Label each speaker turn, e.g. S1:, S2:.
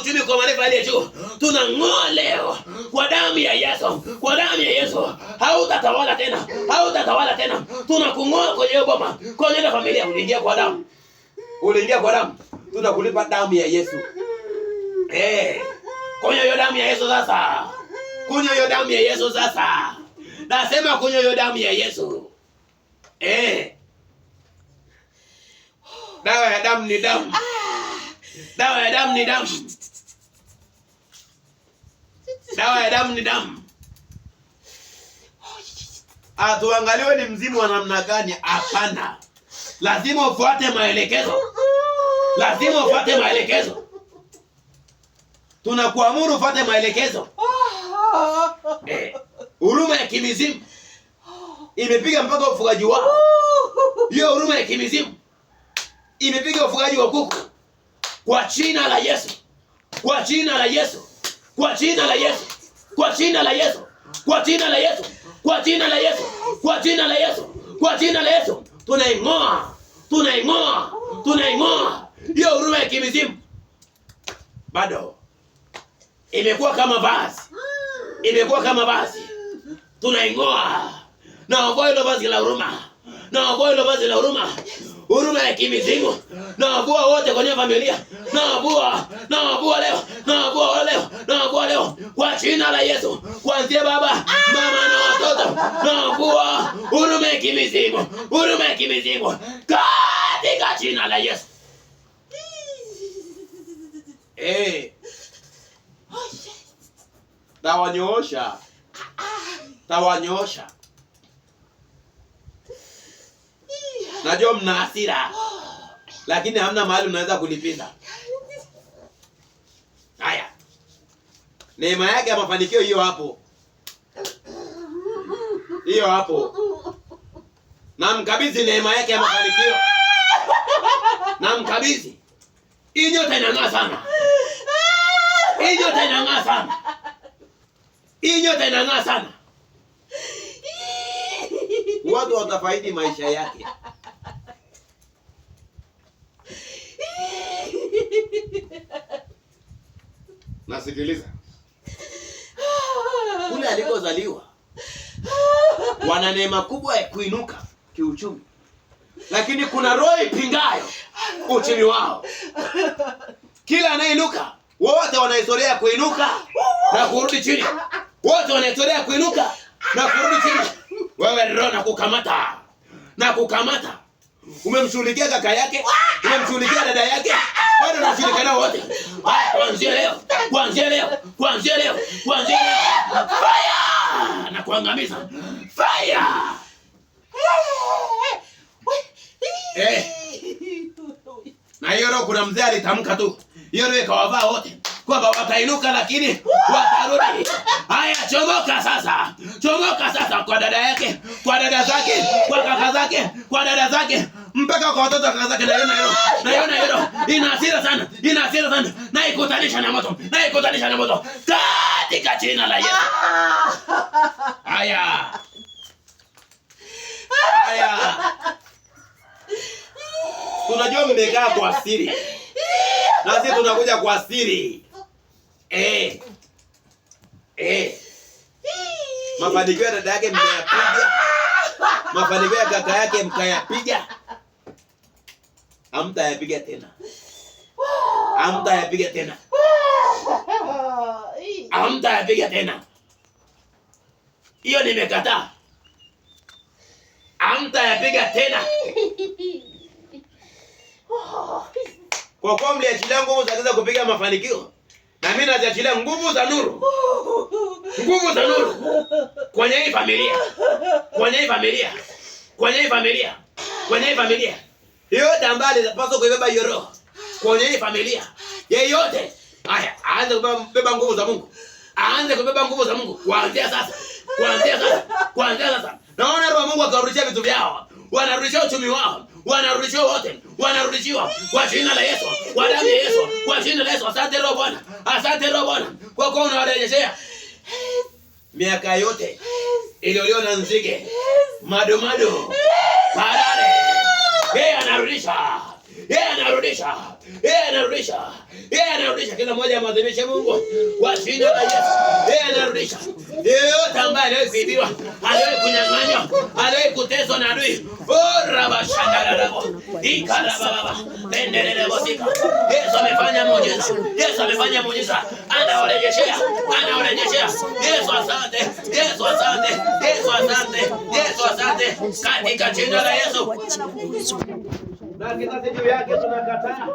S1: uchumi kwa maarifa hali juu. Tunang'oa leo kwa damu ya Yesu. Kwa damu ya Yesu. Hautatawala tena. Hautatawala tena. Tunakung'oa kwenye boma. Kwenye familia uliingia kwa damu. Uliingia kwa damu. Tunakulipa damu ya Yesu. Kunywa hiyo damu ya Yesu sasa. Kunywa hiyo damu ya Yesu sasa. Nasema kunywa hiyo damu ya Yesu. Dawa ya damu ni damu. Dawa ya damu ni damu. Dawa ya damu ni damu. Tuangaliwe ni mzimu wa namna gani? Hapana. Lazima ufuate maelekezo. Lazima ufuate maelekezo. Tunakuamuru ufuate maelekezo. Huruma ya kimizimu imepiga mpaka ufugaji wao. Hiyo huruma ya kimizimu imepiga ufugaji wa kuku. Kwa jina la Yesu. Kwa jina la Yesu. Kwa jina la Yesu. Kwa jina la Yesu. Kwa jina la Yesu. Kwa jina la Yesu. Kwa jina la Yesu. Kwa jina la Yesu. Tunaing'oa. Tunaing'oa. Tunaing'oa. Hiyo huruma ya kimizimu bado imekuwa kama vazi. Imekuwa kama vazi. Tunaing'oa. Naondoa hilo vazi la huruma. Naondoa hilo vazi la huruma. Huruma ya kimizimu. Naondoa wote kwenye familia. Naondoa leo. Naondoa leo. Kwa jina la Yesu. Kuanzia baba, mama na watoto. Naondoa huruma ya kimizimu. Huruma ya kimizimu. Katika jina la Yesu. Tawanyoosha. Tawanyoosha. Najua mna hasira. Lakini hamna mahali mnaweza kulipiza. Haya. Neema yake ya mafanikio hiyo hapo. Hiyo hapo. Na mkabidhi neema yake ya mafanikio. Na mkabidhi. Hii nyota inang'aa sana. Hii nyota inang'aa sana. Hii nyota inang'aa sana. Watu watafaidi maisha yake. Nasikiliza. Kule alikozaliwa wana neema kubwa ya kuinuka kiuchumi. Lakini kuna roho ipingayo uchumi wao. Kila anayeinuka, wote wana historia ya kuinuka na kurudi chini. Wote wana historia ya kuinuka na kurudi chini. Wewe roho na kukamata. Na kukamata. Umemshughulikia kaka yake, umemshughulikia dada yake, bado unashirikiana wote. Kuanzia leo, kuanzia leo, kuanzia leo, kuanzia leo. Fire! Na kuangamiza. Fire! Na hiyo roho kuna mzee alitamka tu. Hiyo roho ikawavaa wote. Kwamba watainuka lakini watarudi. Haya, chomoka sasa. Chomoka sasa kwa dada yake, kwa dada zake, kwa kaka zake, kwa dada zake, mpaka kwa watoto kaka zake. Na hiyo ina hasira sana. Ina hasira sana. Na ikutanisha na moto. Na ikutanisha na moto. Katika jina la Yesu. Haya. Haya. Tunajua mmekaa kwa siri. Na sisi tunakuja kwa siri. Mafanikio ya dada yake mkayapiga. Mafanikio ya kaka yake mkayapiga. Hamtayapiga tena. Hamtayapiga tena. Hamtayapiga tena. Hiyo nimekataa. Hamtayapiga tena. Kwa kuwa mliachilia nguvu za giza kupiga mafanikio, na mimi naziachilia nguvu za nuru. Nguvu za nuru kwenye hii familia. Kwenye hii familia. Kwenye hii familia. Kwenye hii familia. Yote ambaye anapaswa kuibeba hiyo roho kwenye hii familia. Yeyote. Haya, aanze kubeba nguvu za Mungu. Aanze kubeba nguvu za Mungu kuanzia sasa. Kuanzia sasa. Kuanzia sasa. Naona roho Mungu akarudishia vitu vyao. Wanarudishia uchumi wao. Wanarudishiwa wote. Wanarudishiwa kwa jina la Yesu. Kwa damu ya Yesu. Kwa jina la Yesu. Asante Roho Bwana. Asante Roho Bwana. Kwa kuwa unawarejeshea miaka yote iliyoliwa na nzige, madomado, parare. Yeye anarudisha. Yeye anarudisha. Yeye anarudisha. Yeye anarudisha. Kila mmoja amadhimishe Mungu kwa jina la Yesu. Yeye anarudisha. Yeyote ambaye aliwahi kuibiwa, aliwahi kunyang'anywa, aliwahi kuteswa na adui. Ora bashandarabo. Ikarababa. Bendelele bosika. Yesu amefanya muujiza. Yesu amefanya muujiza. Anawarejeshea. Anawarejeshea. Yesu asante. Yesu asante. Yesu asante. Yesu asante. Katika jina la Yesu. Na kizazi juu yake tunakataa.